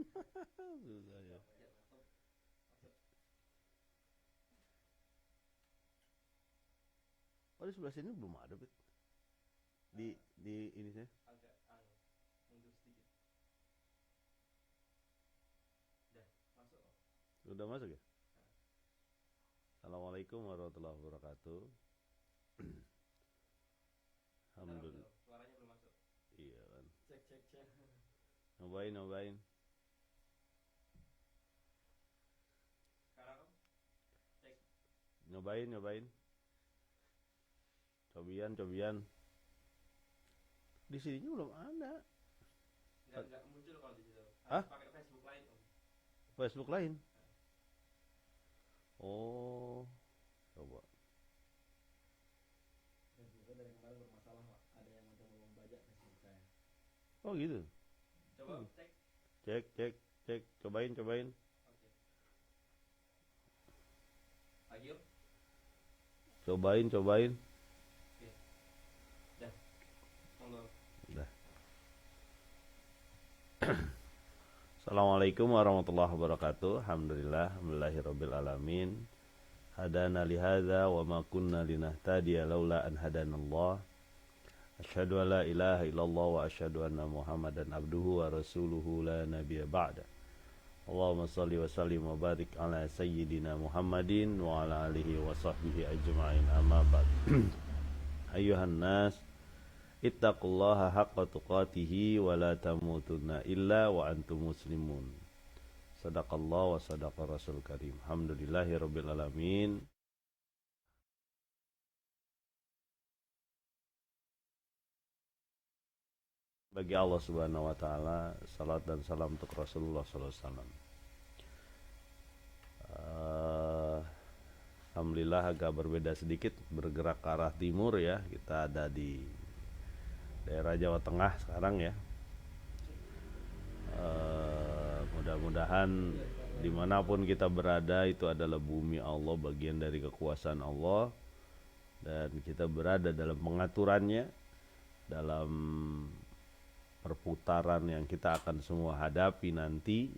Susah ya. Oh di sebelah sini belum ada, Bet. Di ini saya. Agak mundur sedikit. Udah masuk. Udah masuk ya? Assalamualaikum warahmatullahi wabarakatuh. Alhamdulillah. Suaranya belum masuk. Iya kan. Cek cek cek. Nyobain, nyobain. Sekarang cek. Nyobain, nyobain. Cobian, cobian. Di sini belum ada. Nggak muncul kalau di situ. Hah? Harus pakai Facebook lain om. Facebook lain. Oh, coba. Facebooknya dari kemarin bermasalah pak. Ada yang mencoba membajak Facebook saya. Oh gitu. Coba cek. Cek, cek, cek. Cobain, cobain. Oke. Lagi om. Cobain, cobain. Oke. Dah. Monggo. Udah. Assalamualaikum warahmatullahi wabarakatuh. Alhamdulillah, alhamdulillahirabbil alamin. Hadana li hadza wa ma kunna linahtadiya laula an hadanallah. Asyhadu an la ilaha illallah wa asyhadu anna Muhammadan abduhu wa rasuluhu la nabiyya ba'da. Allahumma shalli wa sallim wa barik ala sayyidina Muhammadin wa ala alihi wa sahbihi ajma'in. Amma ba'd. Ayuhan nas, ittaqullaha haqqa tuqatihi wa la tamutunna illa wa antum muslimun. Sadaqallah wa sadaqa rasul karim. Alhamdulillahi rabbil alamin. Bagi Allah subhanahu wa ta'ala, salat dan salam untuk Rasulullah sallallahu alaihi wasallam. Alhamdulillah agak berbeda sedikit, bergerak ke arah timur ya. Kita ada di daerah Jawa Tengah sekarang ya. Mudah-mudahan dimanapun kita berada itu adalah bumi Allah, bagian dari kekuasaan Allah, dan kita berada dalam pengaturannya, dalam perputaran yang kita akan semua hadapi nanti.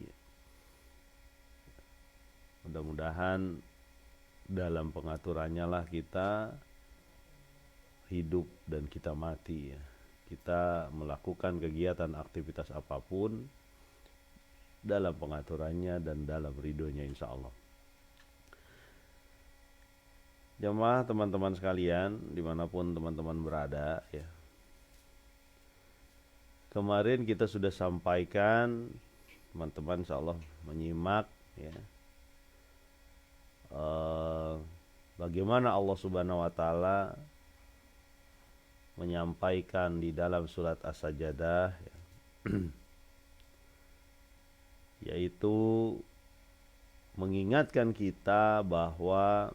Mudah-mudahan dalam pengaturannya lah kita hidup dan kita mati ya. Kita melakukan kegiatan aktivitas apapun dalam pengaturannya dan dalam ridhonya insya Allah. Jamaah teman-teman sekalian dimanapun teman-teman berada ya. Kemarin kita sudah sampaikan, teman-teman insya Allah menyimak ya, bagaimana Allah subhanahu wa ta'ala menyampaikan di dalam surat As-Sajdah ya, yaitu mengingatkan kita bahwa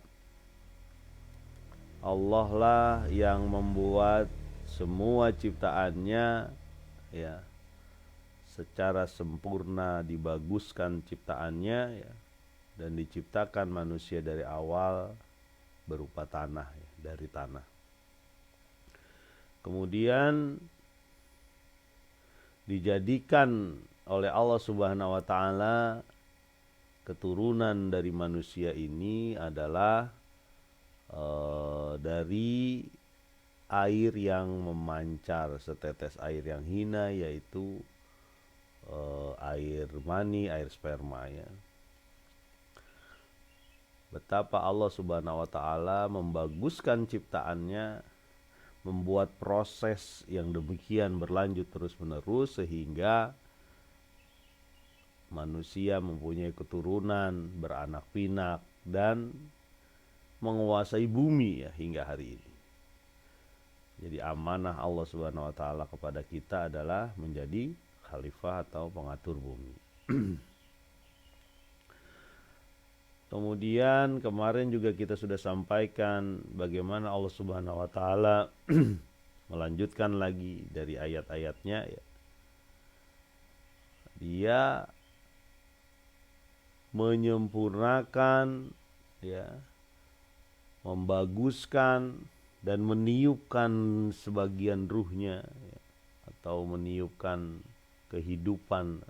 Allah lah yang membuat semua ciptaannya ya secara sempurna, dibaguskan ciptaannya ya, dan diciptakan manusia dari awal berupa tanah ya, dari tanah. Kemudian dijadikan oleh Allah Subhanahu wa taala keturunan dari manusia ini adalah dari air yang memancar, setetes air yang hina, yaitu air mani, air sperma ya. Betapa Allah Subhanahu wa taala membaguskan ciptaannya, membuat proses yang demikian berlanjut terus-menerus sehingga manusia mempunyai keturunan, beranak pinak dan menguasai bumi ya hingga hari ini. Jadi amanah Allah Subhanahu wa taala kepada kita adalah menjadi khalifah atau pengatur bumi. Kemudian kemarin juga kita sudah sampaikan bagaimana Allah Subhanahu wa taala melanjutkan lagi dari ayat-ayatnya ya. Dia menyempurnakan ya, membaguskan dan meniupkan sebagian ruhnya ya, atau meniupkan kehidupan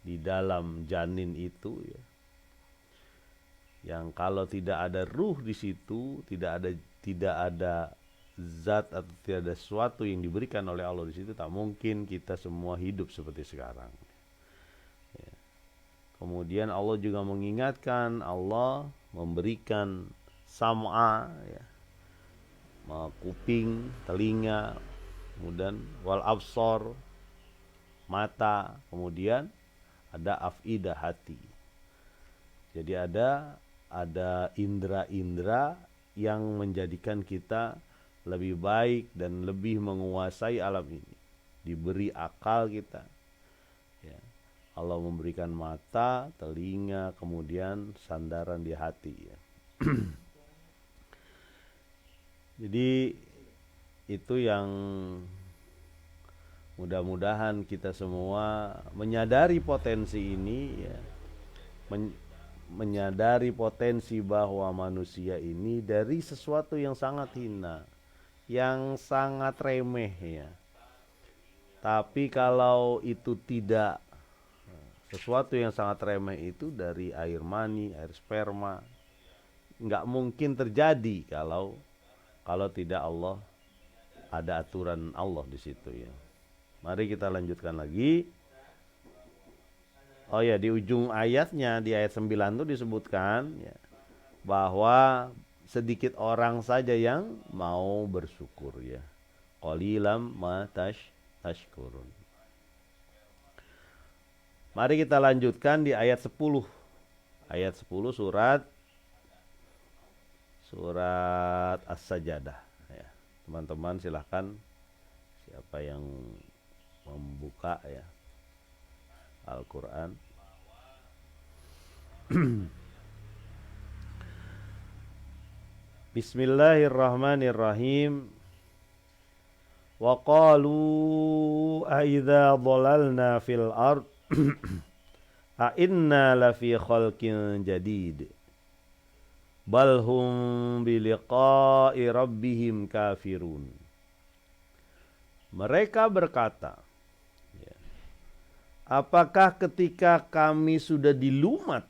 di dalam janin itu ya, yang kalau tidak ada ruh di situ, tidak ada zat atau tidak ada sesuatu yang diberikan oleh Allah di situ, tak mungkin kita semua hidup seperti sekarang. Ya. Kemudian Allah juga mengingatkan, Allah memberikan sam'a ya, kuping, telinga, kemudian wal absor, mata, kemudian ada afidah, hati. Jadi ada indera-indera yang menjadikan kita lebih baik dan lebih menguasai alam ini. Diberi akal kita. Ya. Allah memberikan mata, telinga, kemudian sandaran di hati. Ya. Jadi itu yang mudah-mudahan kita semua menyadari potensi ini ya. Menyadari potensi bahwa manusia ini dari sesuatu yang sangat hina, yang sangat remeh ya. Tapi kalau itu tidak, sesuatu yang sangat remeh itu dari air mani, air sperma, nggak mungkin terjadi kalau tidak Allah, ada aturan Allah di situ ya. Mari kita lanjutkan lagi. Oh ya, di ujung ayatnya, di ayat 9 itu disebutkan ya, bahwa sedikit orang saja yang mau bersyukur ya. Qalilam ma tashkurun. Mari kita lanjutkan di ayat 10. Ayat 10 surat As-Sajdah ya. Teman-teman silahkan, siapa yang membuka ya Al-Quran. Bismillahirrahmanirrahim. Wa qalu a idza dhalalna fil ard a inna lafi khalqin jadid bal hum bi liqa'i rabbihim kafirun. Mereka berkata, apakah ketika kami sudah dilumat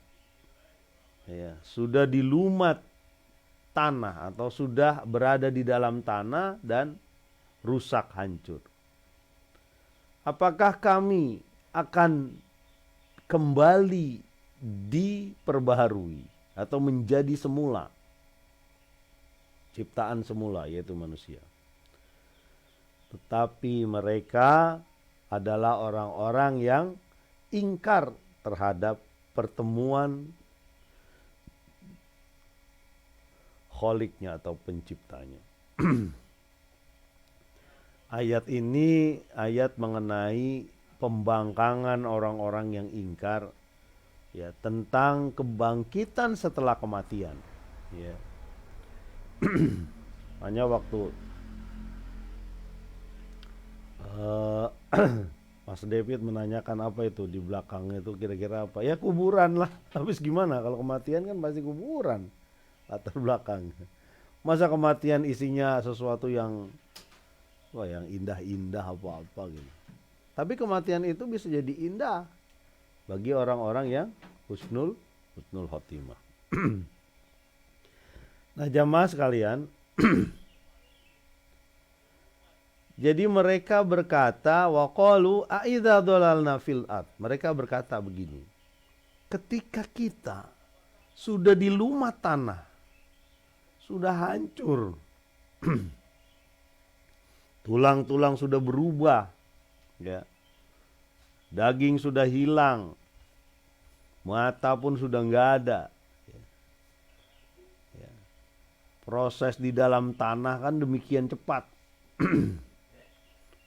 ya, sudah dilumat tanah atau sudah berada di dalam tanah dan rusak hancur, apakah kami akan kembali diperbaharui atau menjadi semula, ciptaan semula yaitu manusia? Tetapi mereka adalah orang-orang yang ingkar terhadap pertemuan Kholiknya atau penciptanya. Ayat ini ayat mengenai pembangkangan orang-orang yang ingkar ya, tentang kebangkitan setelah kematian ya. Hanya waktu Mas David menanyakan apa itu di belakangnya itu kira-kira apa? Ya kuburan lah. Habis gimana kalau kematian kan pasti kuburan latar belakang. Masa kematian isinya sesuatu yang indah-indah apa-apa gitu. Tapi kematian itu bisa jadi indah bagi orang-orang yang husnul khotimah. Nah, jamaah sekalian, jadi mereka berkata, wa qalu a idza dhalalna fil ard. Mereka berkata begini, ketika kita sudah dilumat tanah, sudah hancur, tulang-tulang sudah berubah ya, daging sudah hilang, mata pun sudah enggak ada ya. Proses di dalam tanah kan demikian cepat.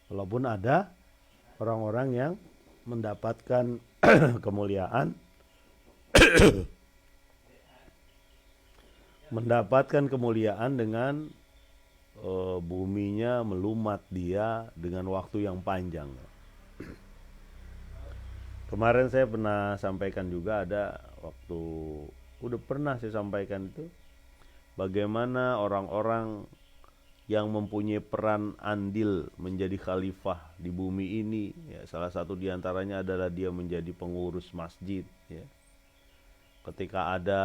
Walaupun ada orang-orang yang mendapatkan kemuliaan dengan buminya melumat dia dengan waktu yang panjang. Kemarin saya pernah sampaikan juga, ada waktu udah pernah saya sampaikan itu, bagaimana orang-orang yang mempunyai peran andil menjadi khalifah di bumi ini, ya, salah satu diantaranya adalah dia menjadi pengurus masjid, ya. Ketika ada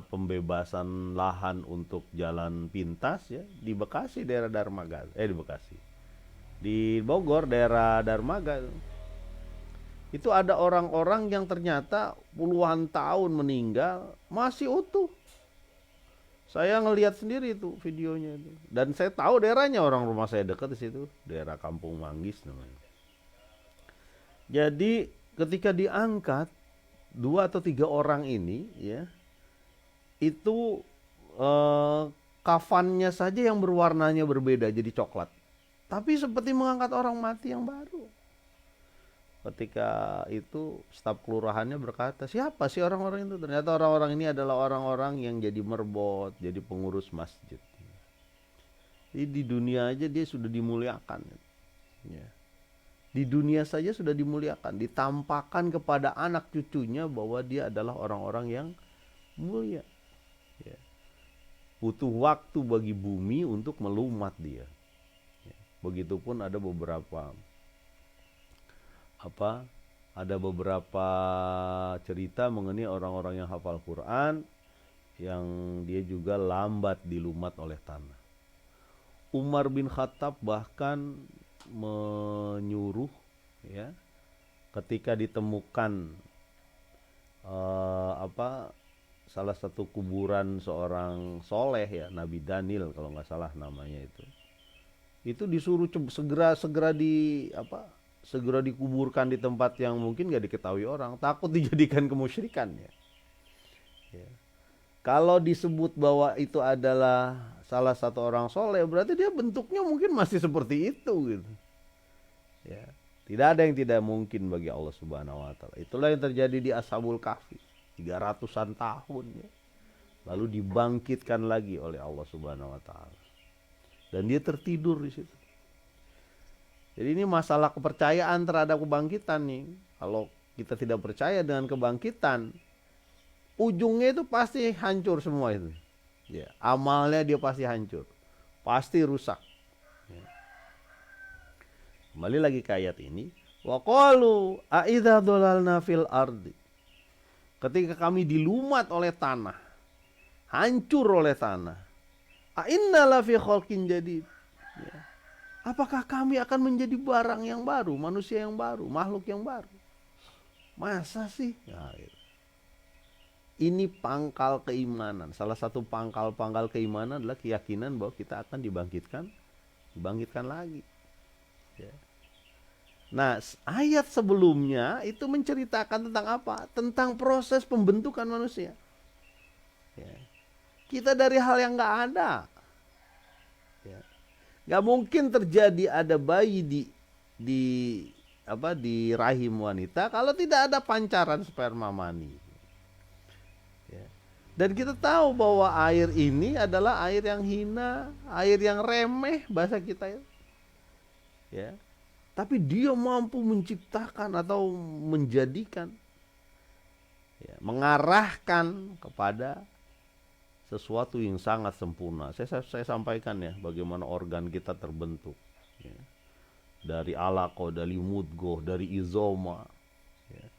pembebasan lahan untuk jalan pintas, ya, di Bekasi daerah Darmaga, di Bogor daerah Darmaga, itu ada orang-orang yang ternyata puluhan tahun meninggal masih utuh. Saya ngelihat sendiri itu videonya itu. Dan saya tahu daerahnya, orang rumah saya dekat di situ, daerah Kampung Manggis namanya. Jadi ketika diangkat 2 atau 3 orang ini, ya, itu kafannya saja yang berwarnanya berbeda jadi coklat. Tapi seperti mengangkat orang mati yang baru. Ketika itu staf kelurahannya berkata, siapa sih orang-orang itu? Ternyata orang-orang ini adalah orang-orang yang jadi merbot, jadi pengurus masjid. Jadi di dunia aja dia sudah dimuliakan, ya. Di dunia saja sudah dimuliakan, ditampakkan kepada anak cucunya bahwa dia adalah orang-orang yang mulia, ya. Butuh waktu bagi bumi untuk melumat dia, ya. Begitupun ada beberapa cerita mengenai orang-orang yang hafal Quran yang dia juga lambat dilumat oleh tanah. Umar bin Khattab bahkan menyuruh, ya, ketika ditemukan salah satu kuburan seorang soleh, ya, Nabi Daniel kalau nggak salah namanya itu disuruh segera dikuburkan di tempat yang mungkin gak diketahui orang, takut dijadikan kemusyrikan, ya. Ya. Kalau disebut bahwa itu adalah salah satu orang soleh, berarti dia bentuknya mungkin masih seperti itu, gitu. Ya. Tidak ada yang tidak mungkin bagi Allah Subhanahu Wa Taala. Itulah yang terjadi di Ashabul Kahfi, 300-an tahun, ya. Lalu dibangkitkan lagi oleh Allah Subhanahu Wa Taala, dan dia tertidur di situ. Jadi ini masalah kepercayaan terhadap kebangkitan nih. Kalau kita tidak percaya dengan kebangkitan, ujungnya itu pasti hancur semua itu. Ya, amalnya dia pasti hancur, pasti rusak. Ya. Kembali lagi ke ayat ini. Wa qalu a idza dhalalna fil ardi. Ketika kami dilumat oleh tanah, hancur oleh tanah. A inna la fi khalqin jadid. Ya. Apakah kami akan menjadi barang yang baru, manusia yang baru, makhluk yang baru? Masa sih? Nah, ini pangkal keimanan. Salah satu pangkal keimanan adalah keyakinan bahwa kita akan dibangkitkan lagi. Ya. Nah, ayat sebelumnya itu menceritakan tentang apa? Tentang proses pembentukan manusia. Ya. Kita dari hal yang nggak ada. Ya. Gak mungkin terjadi ada bayi di rahim wanita kalau tidak ada pancaran sperma mani. Ya. Dan kita tahu bahwa air ini adalah air yang hina, air yang remeh bahasa kita, ya. Tapi dia mampu menciptakan atau menjadikan, ya, mengarahkan kepada sesuatu yang sangat sempurna. Saya sampaikan, ya, bagaimana organ kita terbentuk, ya. Dari alaqo, dari mudgoh, dari izoma, ya.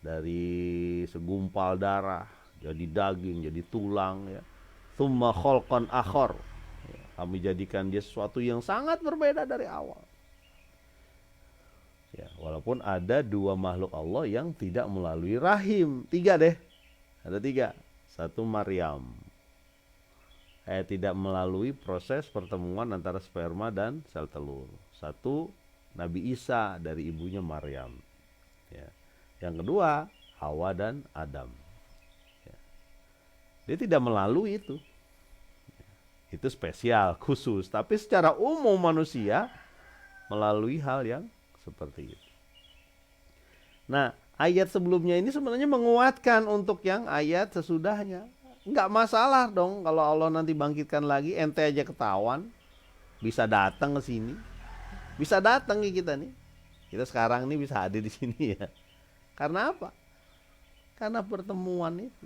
Dari segumpal darah jadi daging, jadi tulang, ya. Tsumma khalqan akhar, ya. Kami jadikan dia sesuatu yang sangat berbeda dari awal. Ya, walaupun ada 2 makhluk Allah yang tidak melalui rahim. 3 deh. Ada 3. 1 Maryam, tidak melalui proses pertemuan antara sperma dan sel telur. 1 Nabi Isa dari ibunya Maryam, ya. Yang kedua Hawa dan Adam, ya. Dia tidak melalui itu, ya. Itu spesial, khusus. Tapi secara umum manusia melalui hal yang seperti itu. Nah, ayat sebelumnya ini sebenarnya menguatkan untuk yang ayat sesudahnya. Enggak masalah dong kalau Allah nanti bangkitkan lagi, ente aja ketahuan, bisa datang ke sini, bisa datang ke kita nih. Kita sekarang nih bisa hadir di sini, ya. Karena apa? Karena pertemuan itu,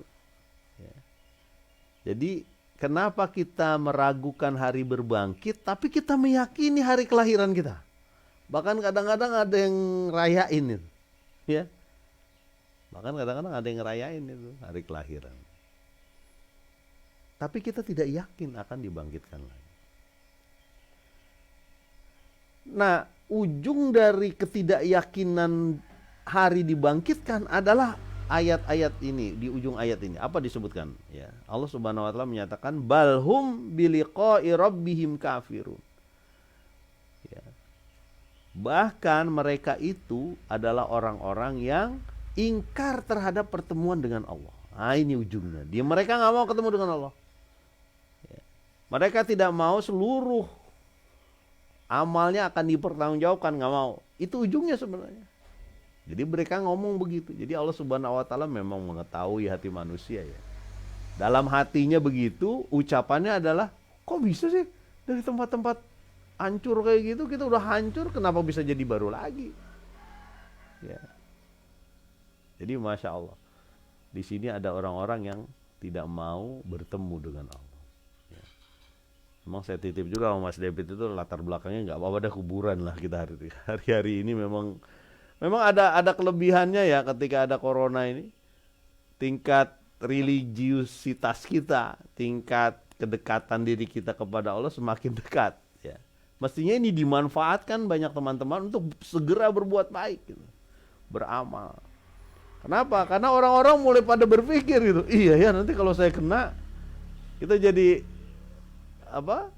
ya. Jadi kenapa kita meragukan hari berbangkit, tapi kita meyakini hari kelahiran kita. Bahkan kadang-kadang ada yang rayain itu, ya. Bahkan kadang-kadang ada yang ngerayain itu hari kelahiran. Tapi kita tidak yakin akan dibangkitkan lagi. Nah, ujung dari ketidakyakinan hari dibangkitkan adalah ayat-ayat ini. Di ujung ayat ini apa disebutkan? Ya, Allah Subhanahu wa taala menyatakan balhum biliqa'i rabbihim kafirun. Ya. Bahkan mereka itu adalah orang-orang yang ingkar terhadap pertemuan dengan Allah. Nah, ini ujungnya. Mereka nggak mau ketemu dengan Allah. Ya. Mereka tidak mau seluruh amalnya akan dipertanggungjawabkan, nggak mau. Itu ujungnya sebenarnya. Jadi mereka ngomong begitu. Jadi Allah Subhanahu wa taala memang mengetahui hati manusia ya. Dalam hatinya begitu, ucapannya adalah, kok bisa sih dari tempat-tempat hancur kayak gitu, kita udah hancur, kenapa bisa jadi baru lagi? Ya. Jadi Masya Allah, di sini ada orang-orang yang tidak mau bertemu dengan Allah. Ya. Memang saya titip juga sama Mas David itu latar belakangnya nggak apa-apa, ada kuburan lah kita hari-hari ini memang ada kelebihannya ya ketika ada corona ini. Tingkat religiusitas kita, tingkat kedekatan diri kita kepada Allah semakin dekat. Ya. Mestinya ini dimanfaatkan banyak teman-teman untuk segera berbuat baik, gitu. Beramal. Kenapa? Karena orang-orang mulai pada berpikir gitu, iya ya nanti kalau saya kena, kita jadi apa?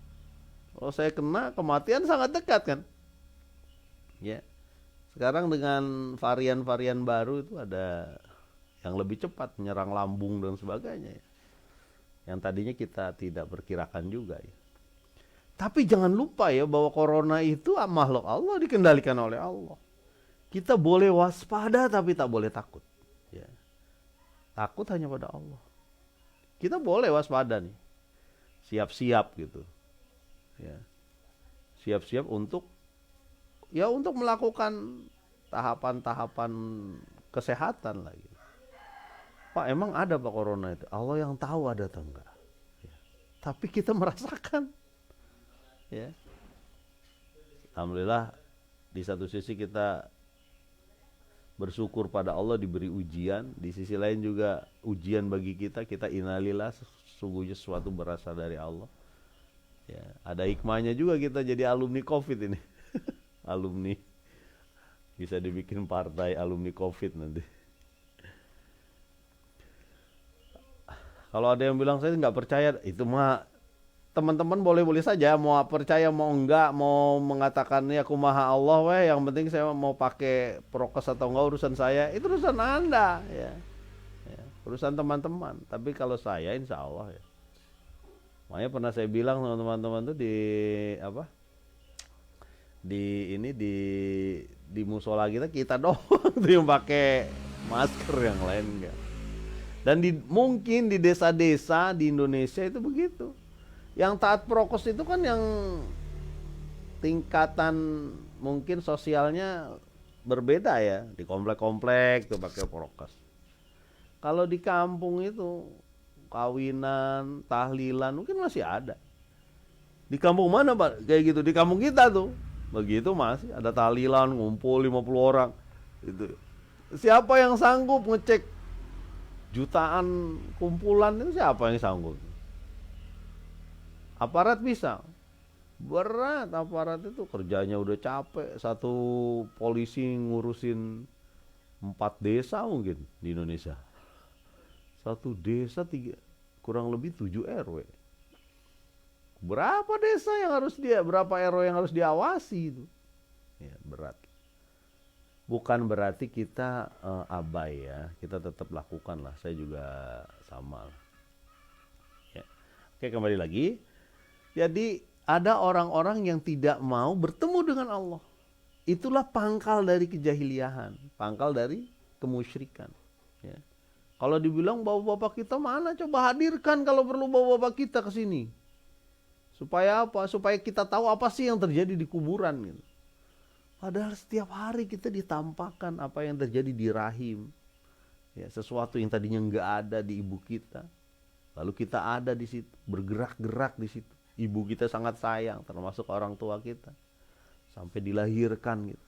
Kalau saya kena, kematian sangat dekat kan? Ya. Sekarang dengan varian-varian baru itu ada yang lebih cepat menyerang lambung dan sebagainya ya. Yang tadinya kita tidak perkirakan juga ya. Tapi jangan lupa ya bahwa corona itu makhluk Allah, dikendalikan oleh Allah. Kita boleh waspada tapi tak boleh takut. Ya. Takut hanya pada Allah. Kita boleh waspada nih. Siap-siap gitu. Ya. Siap-siap untuk melakukan tahapan-tahapan kesehatan lagi. Pak, emang ada Pak corona itu? Allah yang tahu ada atau enggak. Ya. Tapi kita merasakan. Ya. Alhamdulillah di satu sisi kita bersyukur pada Allah diberi ujian, di sisi lain juga ujian bagi kita innalillah, sesungguhnya sesuatu berasal dari Allah. Ya, ada hikmahnya juga kita jadi alumni Covid ini. Alumni, bisa dibikin partai alumni Covid nanti. Kalau ada yang bilang saya nggak percaya, itu mah teman-teman boleh-boleh saja, mau percaya mau enggak, mau mengatakan ya kumaha Allah weh, yang penting saya mau pakai prokes atau enggak urusan saya, itu urusan Anda ya. Ya, urusan teman-teman. Tapi kalau saya insya Allah ya. Makanya pernah saya bilang sama teman-teman tuh di musola kita doang tuh yang pakai masker, yang lain enggak. Dan mungkin di desa-desa di Indonesia itu begitu. Yang taat prokes itu kan yang tingkatan mungkin sosialnya berbeda ya. Di komplek-komplek tuh pakai prokes. Kalau di kampung itu kawinan, tahlilan mungkin masih ada. Di kampung mana Pak? Kayak gitu, di kampung kita tuh. Begitu masih ada tahlilan, ngumpul 50 orang. Itu. Siapa yang sanggup ngecek jutaan kumpulan itu, siapa yang sanggup? Aparat bisa. Berat aparat itu, kerjanya udah capek. Satu polisi ngurusin 4 desa mungkin di Indonesia. Satu desa kurang lebih 7 RW. Berapa desa yang berapa RW yang harus diawasi itu? Ya, berat. Bukan berarti kita abai ya, kita tetap lakukan lah. Saya juga sama. Ya. Oke, kembali lagi. Jadi ada orang-orang yang tidak mau bertemu dengan Allah. Itulah pangkal dari kejahiliahan, pangkal dari kemusyrikan. Ya. Kalau dibilang bapak-bapak kita mana, coba hadirkan kalau perlu bapak-bapak kita ke sini. Supaya apa? Supaya kita tahu apa sih yang terjadi di kuburan gitu. Padahal setiap hari kita ditampakkan apa yang terjadi di rahim. Ya, sesuatu yang tadinya nggak ada di ibu kita. Lalu kita ada di situ, bergerak-gerak di situ. Ibu kita sangat sayang, termasuk orang tua kita. Sampai dilahirkan gitu.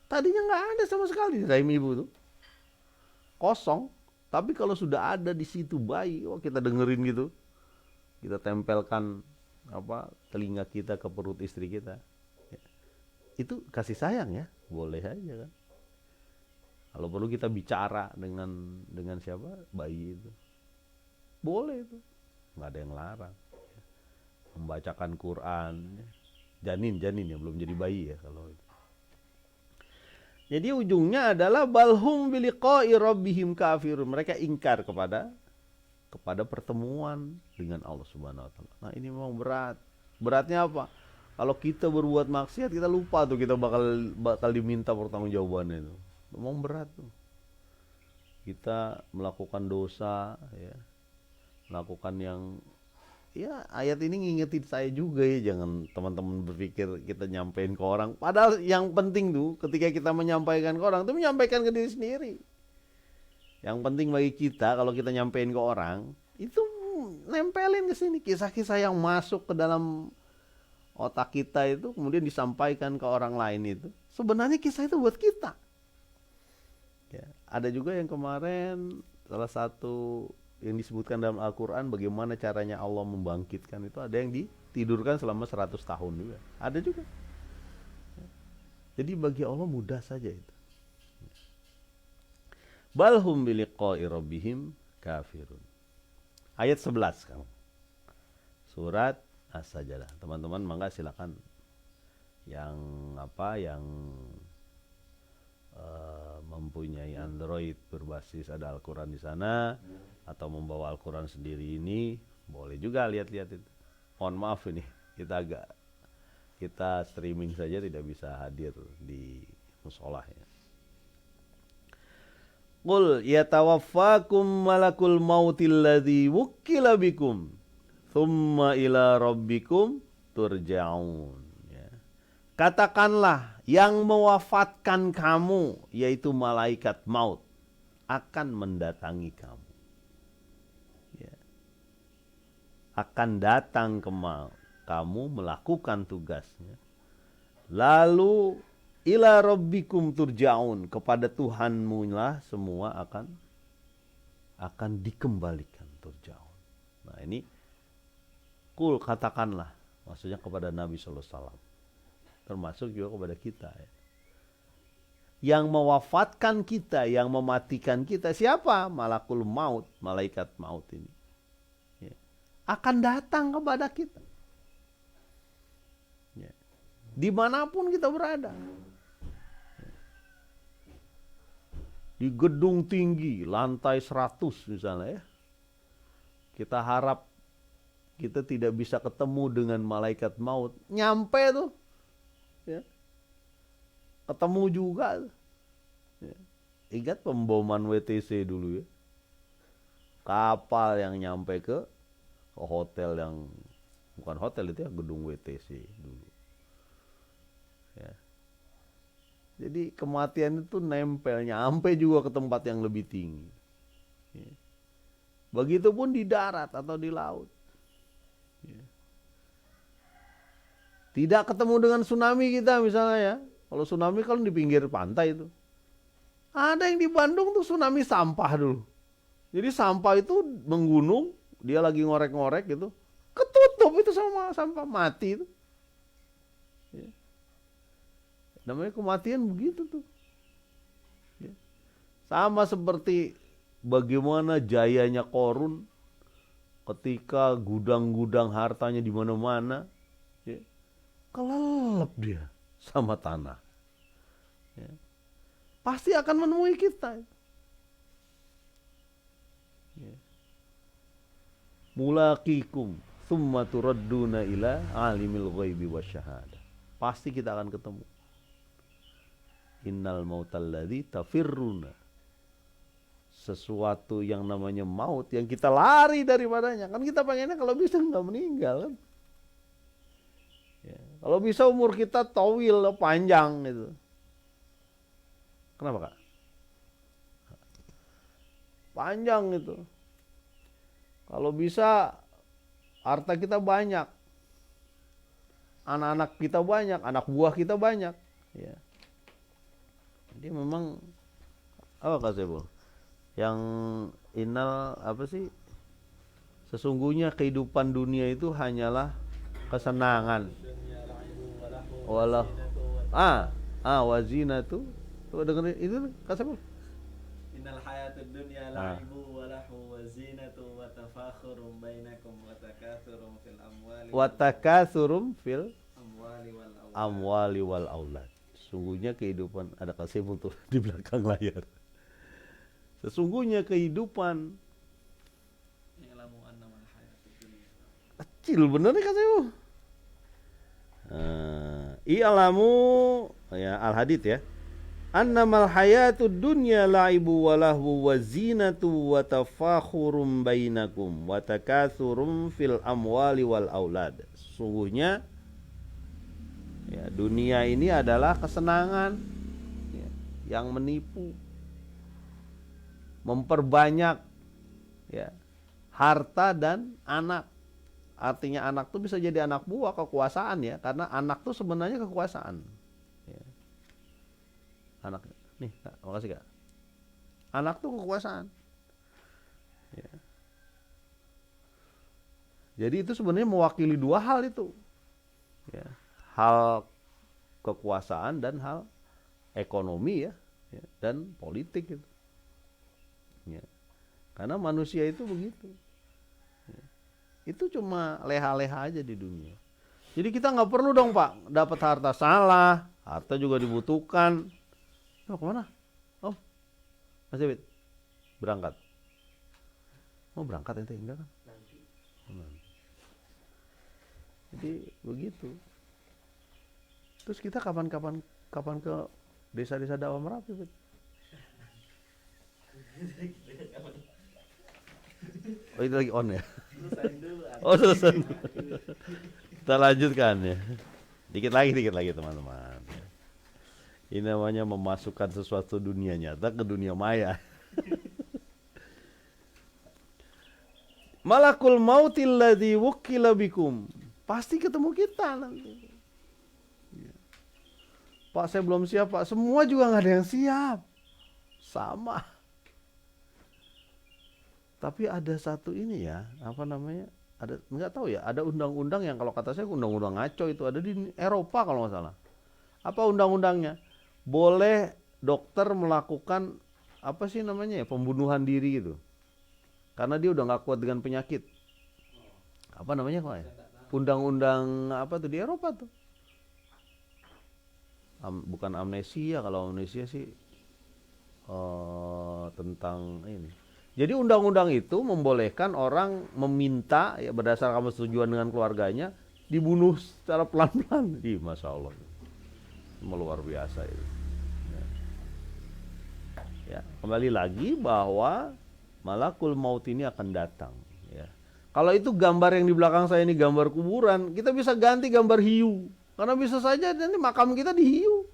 Tadinya nggak ada sama sekali di rahim ibu tuh. Kosong. Tapi kalau sudah ada di situ bayi, oh kita dengerin gitu. Kita tempelkan telinga kita ke perut istri kita. Ya. Itu kasih sayang ya, boleh aja kan. Kalau perlu kita bicara dengan siapa? Bayi itu. Boleh itu. Nggak ada yang larang. Membacakan Quran, janin yang belum jadi bayi ya kalau itu. Jadi ujungnya adalah balhum biliqa'i rabbihim kafirun. Mereka ingkar kepada pertemuan dengan Allah Subhanahu wa taala. Nah, ini memang berat. Beratnya apa? Kalau kita berbuat maksiat, kita lupa tuh kita bakal diminta pertanggungjawabannya itu. Memang berat tuh. Kita melakukan dosa ya. Melakukan yang ya, ayat ini ngingetin saya juga ya, jangan teman-teman berpikir kita nyampein ke orang. Padahal yang penting tuh ketika kita menyampaikan ke orang itu menyampaikan ke diri sendiri. Yang penting bagi kita kalau kita nyampein ke orang itu nempelin ke sini kisah-kisah yang masuk ke dalam otak kita itu kemudian disampaikan ke orang lain itu. Sebenarnya kisah itu buat kita. Ya, ada juga yang kemarin salah satu yang disebutkan dalam Al-Quran bagaimana caranya Allah membangkitkan itu, ada yang ditidurkan selama 100 tahun juga. Ada juga. Jadi bagi Allah mudah saja itu. Balhum biliqa'i rabbihim kafirun. Ayat 11 kamu. Surat As-Sajdah. Teman-teman mangga silakan yang mempunyai Android berbasis ada Al-Quran di sana atau membawa Al-Quran sendiri ini boleh juga lihat-lihat itu. Mohon maaf ini kita streaming saja tidak bisa hadir di musholah ya. Qul yatawaffakum malakul mautil ladzi wukkila bikum thumma ila rabbikum turja'un. Katakanlah yang mewafatkan kamu yaitu malaikat maut akan mendatangi kamu. Ya. Akan datang ke kamu melakukan tugasnya. Lalu ila rabbikum turja'un, kepada Tuhanmu lah semua akan dikembalikan, turja'un. Nah, ini kul katakanlah, maksudnya kepada Nabi sallallahu alaihi wasallam. Termasuk juga kepada kita ya. Yang mewafatkan kita, yang mematikan kita siapa? Malakul maut, malaikat maut ini ya. Akan datang kepada kita ya. Dimanapun kita berada ya. Di gedung tinggi lantai 100 misalnya ya, kita harap kita tidak bisa ketemu dengan malaikat maut. Nyampe tuh ya, ketemu juga ya. Ingat pemboman WTC dulu ya, kapal yang nyampe ke hotel yang bukan hotel itu ya, gedung WTC dulu ya. Jadi kematian itu nempel, nyampe juga ke tempat yang lebih tinggi ya. Begitupun di darat atau di laut ya. Tidak ketemu dengan tsunami kita misalnya ya. Kalau tsunami kan di pinggir pantai itu. Ada yang di Bandung tuh tsunami sampah dulu. Jadi sampah itu menggunung, dia lagi ngorek-ngorek gitu. Ketutup itu sama sampah, mati itu. Ya. Namanya kematian begitu tuh. Ya. Sama seperti bagaimana jayanya Qorun ketika gudang-gudang hartanya di mana-mana. Ya. Kelelep dia sama tanah ya. Pasti akan menemui kita ya. Mulaqikum thumma turadduna ila alimil ghaibi wasyahadah. Pasti kita akan ketemu. Innal mautal ladzi tafirruna, sesuatu yang namanya maut yang kita lari daripadanya. Kan kita pengennya kalau bisa nggak meninggal kan. Ya, kalau bisa umur kita tawil, panjang gitu. Kenapa Kak? Panjang itu. Kalau bisa harta kita banyak, anak-anak kita banyak, anak buah kita banyak, ya. Jadi memang apa kata Ibu? Yang innal apa sih? Sesungguhnya kehidupan dunia itu hanyalah kesenangan. Walah wazina tuh. Coba dengerin itu kata siapa? Innal hayatud dunya la'ibu wa lahu wa zinatu wa tafakhurum bainakum wa takatsurum fil amwali Fil amwali wal aulad. Sesungguhnya kehidupan, ada kasih tuh di belakang layar. Sesungguhnya kehidupan kecil bener nih kasih. I'lamu ya al-hadid ya. Annamal hayatud dunya la'ibu wa lahu wa zinatu wa tafakhurum bainakum wa takatsurum fil amwali wal aulad. Sesungguhnya ya, dunia ini adalah kesenangan ya, yang menipu, memperbanyak ya, harta dan anak. Artinya anak tuh bisa jadi anak buah kekuasaan ya, karena anak tuh sebenarnya kekuasaan. Ya. Anak nih, Kak, makasih Kak. Anak tuh kekuasaan. Ya. Jadi itu sebenarnya mewakili dua hal itu. Ya. Hal kekuasaan dan hal ekonomi ya, dan politik itu. Ya. Karena manusia itu begitu. Itu cuma leha-leha aja di dunia. Jadi kita nggak perlu dong Pak dapat harta, salah. Harta juga dibutuhkan. Mau kemana? Oh, Mas David berangkat. Mau berangkat ente enggak kan? Nanti. Jadi begitu. Terus kita kapan ke desa-desa dakwah Merapi? Oh itu lagi on ya? Oh selesai. Kita lanjutkan ya. Dikit lagi teman-teman. Ini namanya memasukkan sesuatu dunia nyata ke dunia maya. Malakul mautil ladzi wukila bikum. Pasti ketemu kita nanti. Pak saya belum siap Pak. Semua juga gak ada yang siap. Sama. Tapi ada satu ini ya, apa namanya? Ada nggak tahu ya, ada undang-undang yang kalau kata saya undang-undang ngaco itu ada di Eropa kalau nggak salah. Apa undang-undangnya? Boleh dokter melakukan apa sih namanya ya, pembunuhan diri gitu. Karena dia udah nggak kuat dengan penyakit. Apa namanya kok ya? Undang-undang apa tuh di Eropa tuh? Bukan amnesia, kalau amnesia sih tentang ini. Jadi undang-undang itu membolehkan orang meminta ya berdasarkan persetujuan dengan keluarganya dibunuh secara pelan-pelan. Ih, Masya Allah, luar biasa itu. Ya, kembali lagi bahwa malakul maut ini akan datang. Ya. Kalau itu gambar yang di belakang saya ini gambar kuburan, kita bisa ganti gambar hiu. Karena bisa saja nanti makam kita di hiu.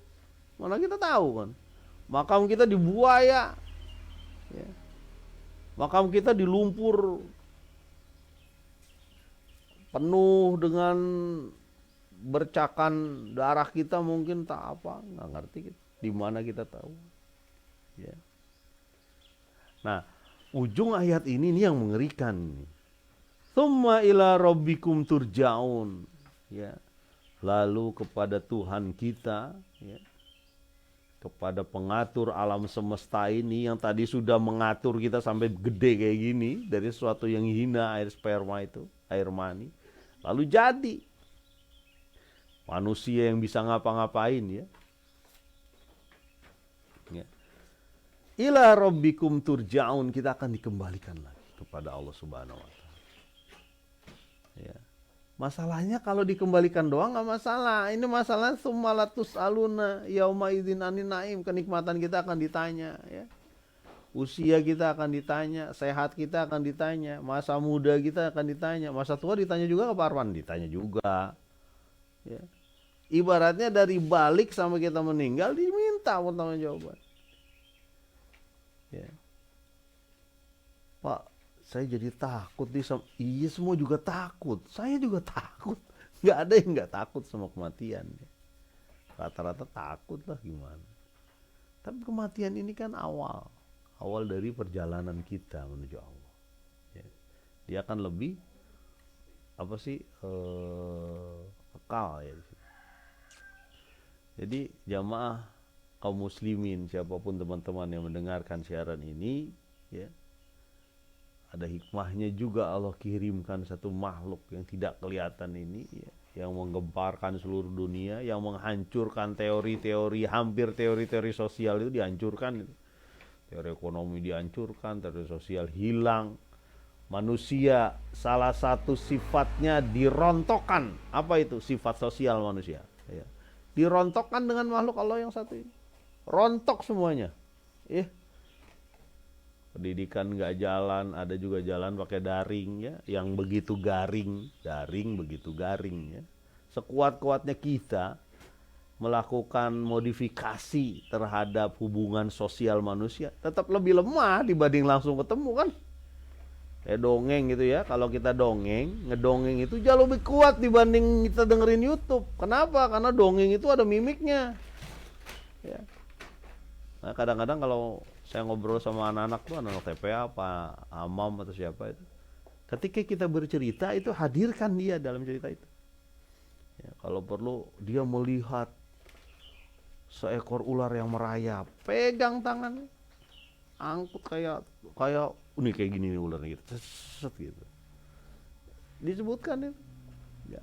Mana kita tahu kan? Makam kita di buaya. Ya. Makam kita di lumpur penuh dengan bercakan darah kita, mungkin tak apa, nggak ngerti kita. Di mana kita tahu. Ya. Nah, ujung ayat ini nih yang mengerikan. Tsumma ila rabbikum turja'un. Ya. Lalu kepada Tuhan kita, ya. Kepada pengatur alam semesta ini yang tadi sudah mengatur kita sampai gede kayak gini dari sesuatu yang hina, air sperma itu, air mani, lalu jadi manusia yang bisa ngapa-ngapain ya. Ya. Ila rabbikum turja'un, kita akan dikembalikan lagi kepada Allah Subhanahu wa taala. Ya. Masalahnya kalau dikembalikan doang nggak masalah. Ini masalah summalatus aluna yauma idzin anin naim. Kenikmatan kita akan ditanya ya. Usia kita akan ditanya, sehat kita akan ditanya, masa muda kita akan ditanya, masa tua ditanya juga ke Pak Arwan, ditanya juga. Ya. Ibaratnya dari balik sampai kita meninggal diminta pertanggungjawaban. Ya. Pak, Saya jadi takut nih sama, iya semua juga takut, saya juga takut. Nggak ada yang nggak takut sama kematian. Rata-rata takut lah gimana. Tapi kematian ini kan awal dari perjalanan kita menuju Allah. Ya. Dia akan lebih apa sih kekal ya. Jadi jamaah kaum muslimin, siapapun teman-teman yang mendengarkan siaran ini, ya, ada hikmahnya juga Allah kirimkan satu makhluk yang tidak kelihatan ini, ya, yang menggemparkan seluruh dunia, yang menghancurkan teori-teori, hampir teori-teori sosial itu dihancurkan. Teori ekonomi dihancurkan, teori sosial hilang. Manusia salah satu sifatnya dirontokkan. Apa itu sifat sosial manusia? Ya. Dirontokkan dengan makhluk Allah yang satu ini. Rontok semuanya. Pendidikan nggak jalan, ada juga jalan pakai daring ya, yang begitu garing, begitu garing ya. Sekuat-kuatnya kita melakukan modifikasi terhadap hubungan sosial manusia, tetap lebih lemah dibanding langsung ketemu kan. Kayak dongeng gitu ya, kalau kita ngedongeng itu jauh lebih kuat dibanding kita dengerin YouTube. Kenapa? Karena dongeng itu ada mimiknya. Ya. Nah, kadang-kadang kalau saya ngobrol sama anak-anak tuh, anak TPA apa Amam atau siapa itu, ketika kita bercerita itu hadirkan dia dalam cerita itu. Ya, kalau perlu dia melihat seekor ular yang merayap, pegang tangan, angkut kayak ini kayak gini nih ularnya gitu, gitu. Disebutkan itu. Ya.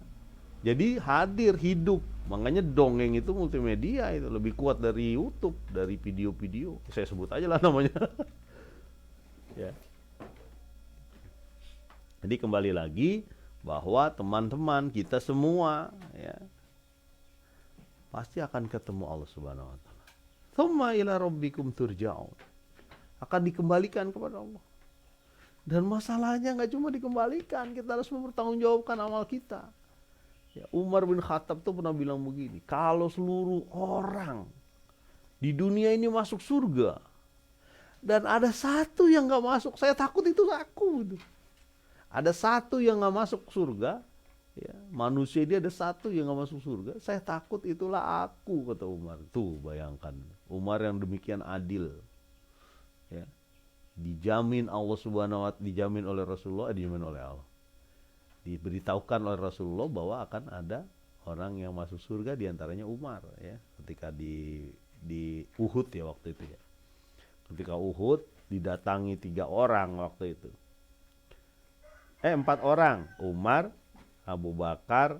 Jadi hadir hidup. Makanya dongeng itu multimedia, itu lebih kuat dari YouTube, dari video-video. Saya sebut aja lah namanya. Ya. Jadi kembali lagi bahwa teman-teman kita semua ya pasti akan ketemu Allah Subhanahu wa taala. Tsumma ila rabbikum turja'un. Akan dikembalikan kepada Allah. Dan masalahnya nggak cuma dikembalikan, kita harus mempertanggungjawabkan amal kita. Ya, Umar bin Khattab tuh pernah bilang begini, kalau seluruh orang di dunia ini masuk surga dan ada satu yang nggak masuk, saya takut itu aku. Ada satu yang nggak masuk surga, ya, manusia dia ada satu yang nggak masuk surga, saya takut itulah aku, kata Umar. Tuh bayangkan, Umar yang demikian adil, ya, dijamin Allah Subhanahu wa taala, dijamin oleh Rasulullah, dijamin oleh Allah. Diberitahukan oleh Rasulullah bahwa akan ada orang yang masuk surga, diantaranya Umar ya, ketika di Uhud ya waktu itu ya. Ketika Uhud didatangi 3 orang waktu itu. 4 orang, Umar, Abu Bakar,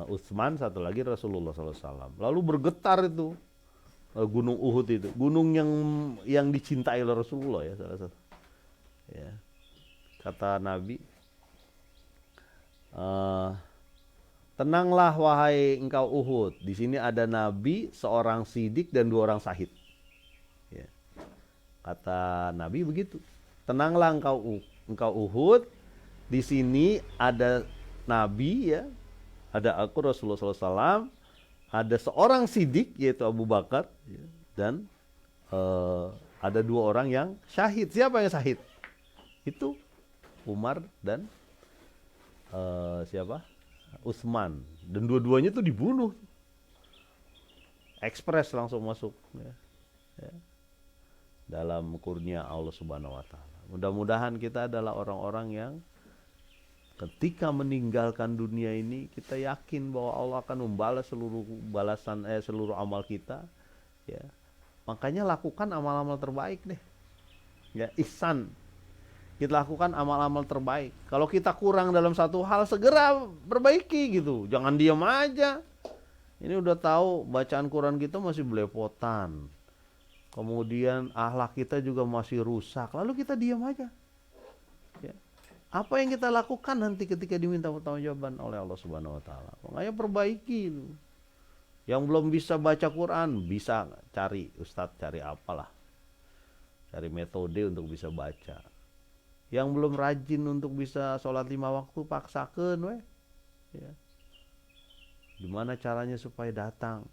Utsman, satu lagi Rasulullah SAW. Lalu bergetar itu gunung Uhud itu, gunung yang dicintai oleh Rasulullah ya, salah satu. Ya. Kata Nabi, tenanglah wahai engkau Uhud, di sini ada Nabi, seorang sidik dan 2 orang syahid. Ya. Kata Nabi begitu. Tenanglah engkau Uhud, di sini ada Nabi ya, ada aku Rasulullah SAW, ada seorang sidik yaitu Abu Bakar ya, dan ada 2 orang yang syahid. Siapa yang syahid? Itu Umar dan siapa? Utsman. Dan dua-duanya tuh dibunuh. Ekspres langsung masuk ya. Ya. Dalam kurnia Allah Subhanahu wa taala. Mudah-mudahan kita adalah orang-orang yang ketika meninggalkan dunia ini kita yakin bahwa Allah akan membalas seluruh amal kita ya. Makanya lakukan amal-amal terbaik deh. Ya, ihsan. Kita lakukan amal-amal terbaik. Kalau kita kurang dalam satu hal, segera perbaiki gitu. Jangan diam aja. Ini udah tahu bacaan Quran kita masih belepotan. Kemudian akhlak kita juga masih rusak. Lalu kita diam aja. Ya. Apa yang kita lakukan nanti ketika diminta pertanggungjawaban oleh Allah Subhanahu wa taala? Makanya perbaiki itu. Yang belum bisa baca Quran, bisa cari ustadz, cari apalah. Cari metode untuk bisa baca. Yang belum rajin untuk bisa sholat 5 waktu, paksakan weh. Ya. Gimana caranya supaya datang?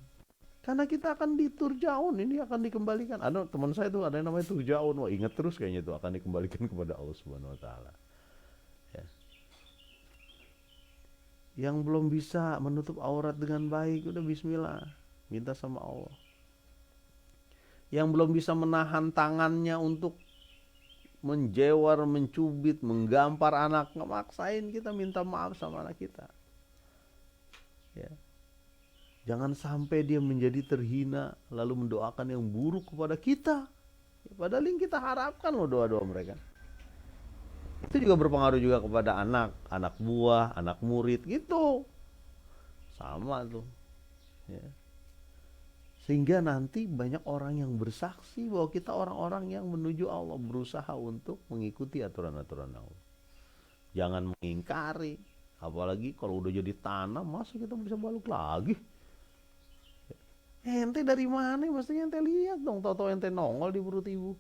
Karena kita akan diturjaun, ini akan dikembalikan. Ada teman saya tuh ada yang namanya turjaun, wah ingat terus kayaknya itu akan dikembalikan kepada Allah Subhanahu wa taala. Ya. Yang belum bisa menutup aurat dengan baik, udah bismillah, minta sama Allah. Yang belum bisa menahan tangannya untuk menjewar, mencubit, menggampar anak, nggak maksain, kita minta maaf sama anak kita. Ya. Jangan sampai dia menjadi terhina lalu mendoakan yang buruk kepada kita. Ya, padahal yang kita harapkan loh doa-doa mereka. Itu juga berpengaruh juga kepada anak, anak buah, anak murid gitu. Sama tuh. Ya. Sehingga nanti banyak orang yang bersaksi bahwa kita orang-orang yang menuju Allah, berusaha untuk mengikuti aturan-aturan Allah. Jangan mengingkari, apalagi kalau udah jadi tanah, masa kita bisa balik lagi? Ente dari mana? Mestinya ente lihat dong, tahu-tahu ente nongol di perut ibu.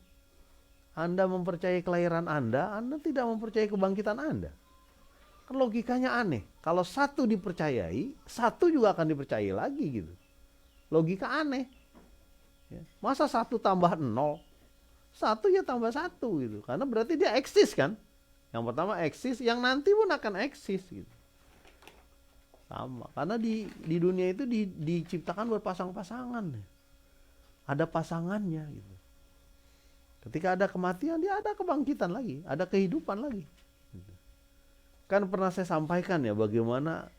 Anda mempercayai kelahiran Anda tidak mempercayai kebangkitan Anda. Kan logikanya aneh. Kalau satu dipercayai, satu juga akan dipercayai lagi gitu. Logika aneh. Masa 1 tambah 0? 1 ya tambah 1 gitu. Karena berarti dia eksis kan. Yang pertama eksis, yang nanti pun akan eksis gitu. Sama. Karena di dunia itu diciptakan berpasang-pasangan. Ada pasangannya gitu. Ketika ada kematian, dia ada kebangkitan lagi, ada kehidupan lagi. Kan pernah saya sampaikan ya bagaimana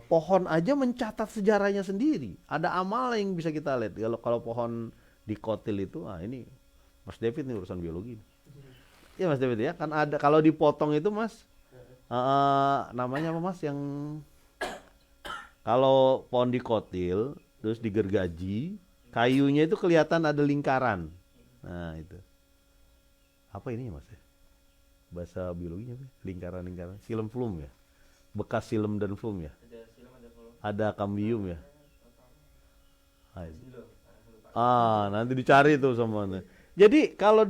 pohon aja mencatat sejarahnya sendiri. Ada amal yang bisa kita lihat. Kalau pohon dikotil itu, ini Mas David nih urusan biologi. Ya Mas David ya, kan ada kalau dipotong itu Mas, namanya apa Mas yang kalau pohon dikotil terus digergaji, kayunya itu kelihatan ada lingkaran. Nah itu apa ini Mas ya? Bahasa biologinya apa? Lingkaran-lingkaran, silem flum ya, bekas silem dan flum ya. Ada kambium ya. Nanti dicari tuh semuanya. Jadi kalau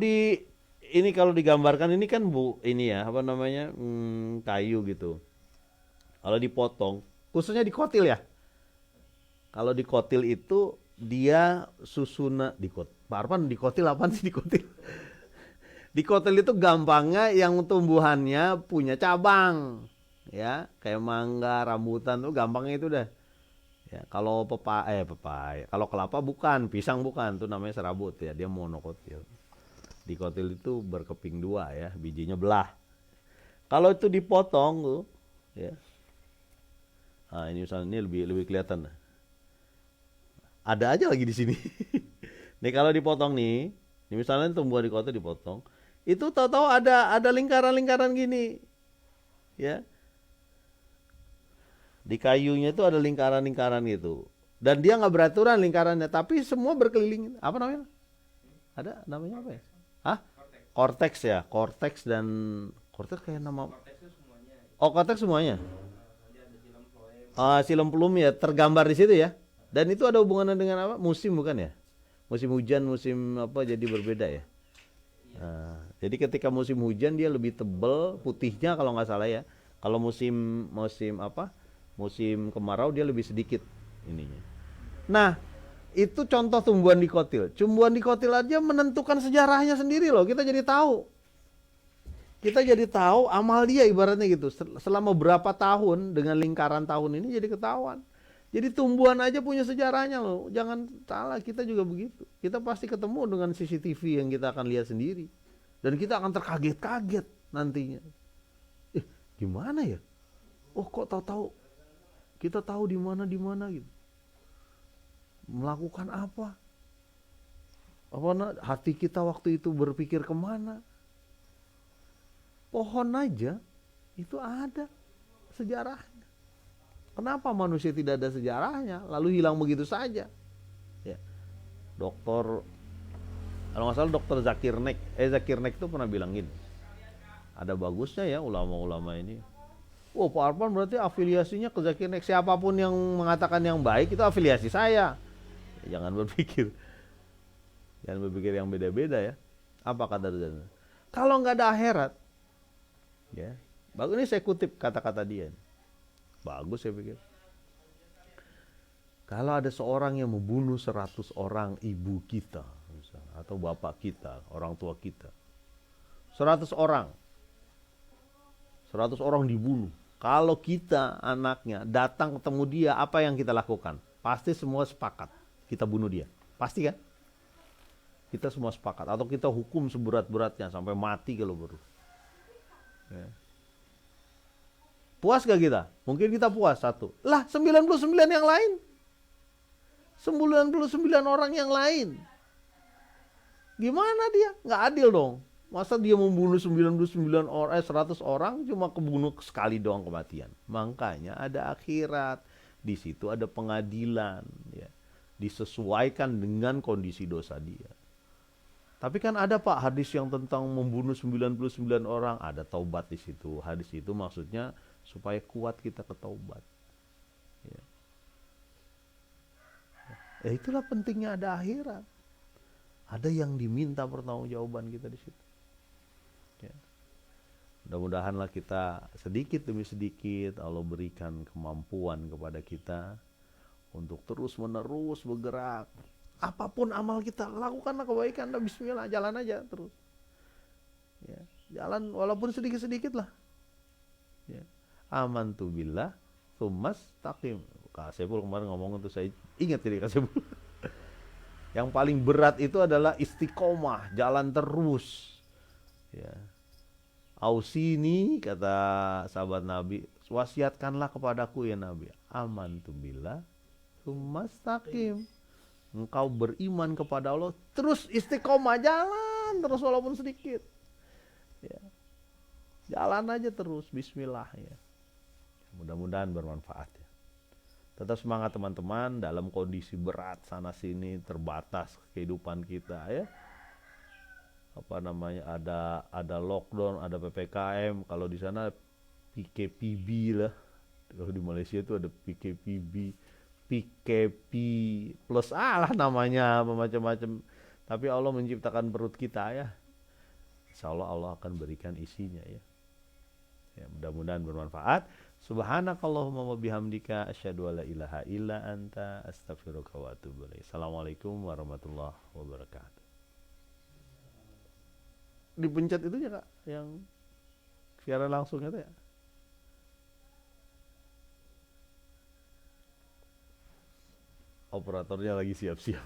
kalau digambarkan ini kan ini ya apa namanya kayu gitu. Kalau dipotong, khususnya dikotil ya. Kalau dikotil itu dia susunan Pak Arfan dikotil apaan sih dikotil? Dikotil itu gampangnya yang tumbuhannya punya cabang. Ya, kayak mangga, rambutan tuh gampangnya itu dah. Ya, kalau pepaya, kalau kelapa bukan, pisang bukan, tuh namanya serabut ya, dia monokotil. Dikotil itu berkeping 2 ya, bijinya belah. Kalau itu dipotong tuh, ya. Nah, ini misalnya ini lebih kelihatan. Ada aja lagi di sini. Nih kalau dipotong nih, ini misalnya tumbuhan dikotil dipotong, itu tahu-tahu ada lingkaran-lingkaran gini. Ya. Di kayunya itu ada lingkaran-lingkaran gitu. Dan dia nggak beraturan lingkarannya, tapi semua berkeliling. Apa namanya? Ada namanya apa ya? Hah? Korteks ya, korteks dan korteks kayak nama. Oh, korteks semuanya. Silem pelum ya, tergambar di situ ya. Dan itu ada hubungannya dengan apa? Musim bukan ya? Musim hujan, musim apa jadi berbeda ya. Jadi ketika musim hujan dia lebih tebal putihnya kalau nggak salah ya. Kalau musim apa? Musim kemarau dia lebih sedikit ininya. Nah, itu contoh tumbuhan dikotil. Tumbuhan dikotil aja menentukan sejarahnya sendiri loh. Kita jadi tahu. Kita jadi tahu amal dia ibaratnya gitu. Selama berapa tahun dengan lingkaran tahun ini jadi ketahuan. Jadi tumbuhan aja punya sejarahnya loh. Jangan salah, kita juga begitu. Kita pasti ketemu dengan CCTV yang kita akan lihat sendiri. Dan kita akan terkaget-kaget nantinya. Gimana ya? Oh kok tahu-tahu kita tahu di mana gitu. Melakukan apa? Hati kita waktu itu berpikir kemana? Pohon aja itu ada sejarahnya. Kenapa manusia tidak ada sejarahnya? Lalu hilang begitu saja. Ya. Kalau nggak salah Dokter Zakir Naik itu pernah bilang gini. Ada bagusnya ya ulama-ulama ini. Pak Arfan berarti afiliasinya ke Zakir Naik. Siapapun yang mengatakan yang baik itu afiliasi saya. Jangan berpikir yang beda-beda ya. Apa kata dia? Kalau nggak ada akhirat, ya bagus. Ini saya kutip kata-kata dia. Bagus saya pikir. Kalau ada seorang yang membunuh 100 orang ibu kita misalnya, atau bapak kita, orang tua kita, 100 orang 100 orang dibunuh. Kalau kita anaknya datang ketemu dia, apa yang kita lakukan? Pasti semua sepakat kita bunuh dia. Pasti kan? Kita semua sepakat. Atau kita hukum seberat-beratnya sampai mati kalau perlu. Ya. Puas gak kita? Mungkin kita puas satu. Lah 99 yang lain. 99 orang yang lain. Gimana dia? Gak adil dong. Masa dia membunuh 99 orang, 100 orang cuma kebunuh sekali doang kematian. Makanya ada akhirat. Di situ ada pengadilan, ya. Disesuaikan dengan kondisi dosa dia. Tapi kan ada Pak hadis yang tentang membunuh 99 orang, ada taubat di situ. Hadis itu maksudnya supaya kuat kita ke taubat. Ya. Ya itulah pentingnya ada akhirat. Ada yang diminta pertanggungjawaban kita di situ. Ya. Mudah-mudahanlah kita sedikit demi sedikit Allah berikan kemampuan kepada kita untuk terus menerus bergerak. Apapun amal kita, lakukanlah kebaikan, bismillah, jalan aja terus. Ya, jalan walaupun sedikit-sedikit lah. Ya. Amantu billah tsummas taqim. Kak Sepul kemarin ngomong itu saya ingat jadi Kak Sepul. Yang paling berat itu adalah istiqomah, jalan terus. Ya. Ausini, kata sahabat Nabi, wasiatkanlah kepadaku ya Nabi. Amantu billah tsummas taqim. Engkau beriman kepada Allah, terus istiqomah, jalan terus walaupun sedikit. Ya. Jalan aja terus, bismillah ya. Mudah-mudahan bermanfaat ya. Tetap semangat teman-teman, dalam kondisi berat sana sini, terbatas kehidupan kita ya. Apa namanya, ada lockdown, ada PPKM, kalau di sana PKPB lah. Kalau di Malaysia itu ada PKPB, PKP plus lah namanya, macam-macam. Tapi Allah menciptakan perut kita ya. Insya Allah Allah akan berikan isinya ya. Ya, mudah-mudahan bermanfaat. Subhanakallahumma wa bihamdika asyhadu an la ilaha illa anta astaghfiruka wa atubu ilaik. Assalamualaikum warahmatullahi wabarakatuh. Dipencet itu ya Kak, yang siaran langsung itu ya. Operatornya lagi siap-siap.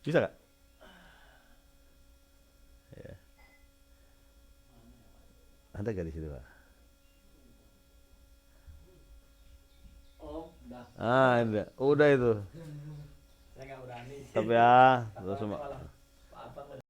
Bisa Kak? Ya. Ada gak di situ Kak? Oh, udah. Udah itu. Saya nggak berani. Tapi ya, terus